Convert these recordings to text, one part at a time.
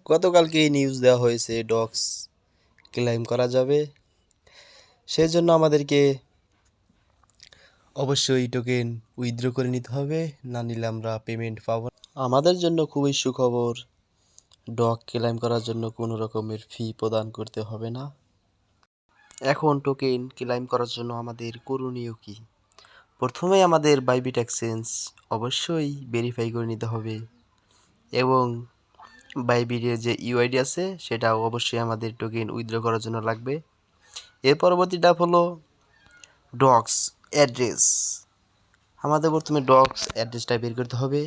গতকালকে এই নিউজ দেওয়া হয়েছে ডক্স ক্লেম করা যাবে, সেজন্য আমাদেরকে অবশ্যই টোকেন উইথড্র করে নিতে হবে, না নিলে আমরা পেমেন্ট পাবো না। আমাদের জন্য খুবই সুখবর, ডগ ক্লেম করার জন্য কোনো রকমের ফি প্রদান করতে হবে না। এখন টোকেন ক্লেম করার জন্য আমাদের করণীয় কি? প্রথমে আমাদের বাইবিট এক্সচেঞ্জ অবশ্যই ভেরিফাই করে নিতে হবে এবং বাইবিটের যে ইউআইডি আছে সেটা অবশ্যই আমাদের টোকেন উইথড্র করার জন্য লাগবে। এর পরবর্তী ধাপ হলো ডক্স অ্যাড্রেস। আমাদের প্রথমে ডক্স অ্যাড্রেসটা বের করতে হবে,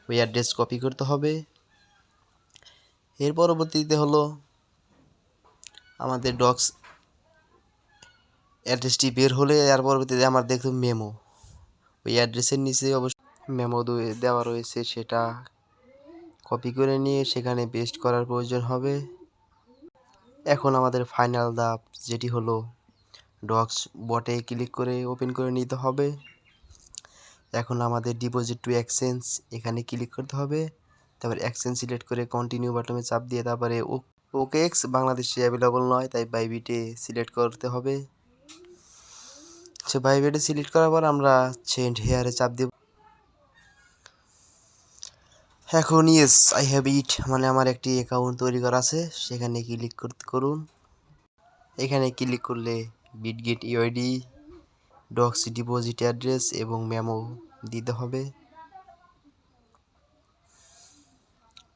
ওই অ্যাড্রেস কপি করতে হবে। এর পরবর্তীতে হলো আমাদের ডক্স অ্যাড্রেসটি বের হলে এর পরবর্তীতে আমার দেখতে মেমো, ওই অ্যাড্রেসের নিচে অবশ্যই মেমো দেওয়া রয়েছে, সেটা কপি করে নিয়ে সেখানে পেস্ট করার প্রয়োজন হবে। এখন আমাদের ফাইনাল ধাপ যেটি হলো ডক্স বটে ক্লিক করে ওপেন করে নিতে হবে। এখন আমাদের ডিপোজিট টু এক্সচেঞ্জ এখানে ক্লিক করতে হবে, তারপর এক্সচেঞ্জ সিলেক্ট করে কন্টিনিউ বাটনে চাপ দিয়ে তারপরে ওকেএক্স বাংলাদেশে অ্যাভেলেবল নয়, তাই বাইবিটে সিলেক্ট করতে হবে। সে বাইবিটে সিলেক্ট করার পর আমরা সেন্ড হেয়ারে চাপ দেব। এখন ইয়েস আই হ্যাভ ইট, মানে আমার একটি অ্যাকাউন্ট তৈরি করা আছে, সেখানে ক্লিক করুন। এখানে ক্লিক করলে Bitget UID, docs deposit address এবং মেমো দিতে হবে।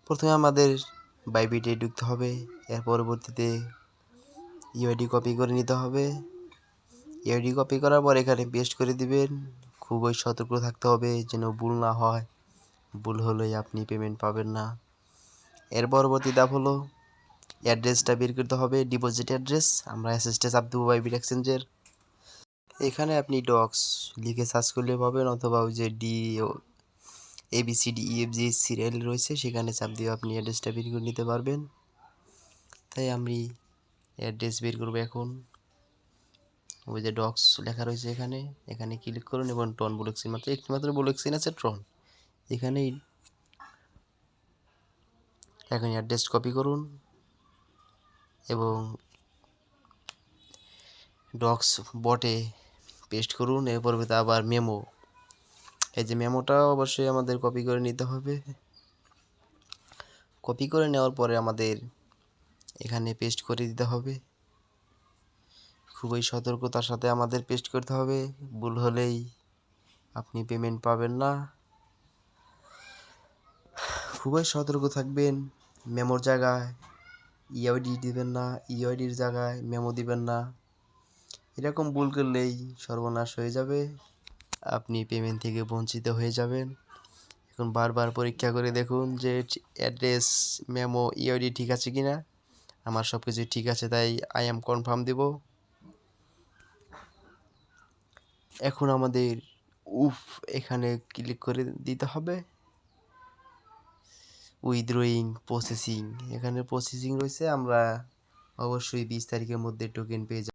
প্রথমে আমাদের বাইবিটে ঢুকতে হবে, এর পরবর্তীতে ইউআইডি কপি করে নিতে হবে। ইউআইডি কপি করার পর এখানে পেস্ট করে দিবেন। খুবই সতর্ক থাকতে হবে যেন ভুল না হয়, ভুল হলেই আপনি পেমেন্ট পাবেন না। এর পরবর্তী ধাপ হলো অ্যাড্রেসটা বের করতে হবে, ডিপোজিট অ্যাড্রেস। আমরা অ্যাসেসটা চাপ দেবো বাইবিট এক্সচেঞ্জের। এখানে আপনি ডক্স লিখে সার্চ করলে পাবেন, অথবা ওই যে ABCDEFG সিরিয়াল রয়েছে সেখানে চাপ দিয়ে আপনি অ্যাড্রেসটা বের করে নিতে পারবেন। তাই আমি অ্যাড্রেস বের করবো। এখন ওই যে ডক্স লেখা রয়েছে এখানে এখানে ক্লিক করুন এবং টন ব্লকচেন একটিমাত্র ব্লকচেন আছে ট্রন, এখানেই এখন অ্যাড্রেস কপি করুন এবং ডক্স বটে পেস্ট করুন। এর পরবর্তীতে আবার মেমো, এই যে মেমোটা অবশ্যই আমাদের কপি করে নিতে হবে। কপি করে নেওয়ার পরে আমাদের এখানে পেস্ট করে দিতে হবে। খুবই সতর্কতার সাথে আমাদের পেস্ট করতে হবে, ভুল হলেই আপনি পেমেন্ট পাবেন না। খুবই সতর্ক থাকবেন, মেমোর জায়গায় ইউআইডি দিবেন না, ইউআইডির জায়গায় মেমো দিবেন না। এরকম ভুল করলেই সর্বনাশ হয়ে যাবে, আপনি পেমেন্ট থেকে বঞ্চিত হয়ে যাবেন। এখন বারবার পরীক্ষা করে দেখুন যে অ্যাড্রেস, মেমো, ইউআইডি ঠিক আছে কিনা। আমার সব কিছু ঠিক আছে, তাই আই এম কনফার্ম দেব। এখন আমাদের এখানে ক্লিক করে দিতে হবে। উইথড্রয়িং প্রসেসিং, এখানে প্রসেসিং রয়েছে, আমরা অবশ্যই 20 তারিখের মধ্যে টোকেন পেয়ে যাব।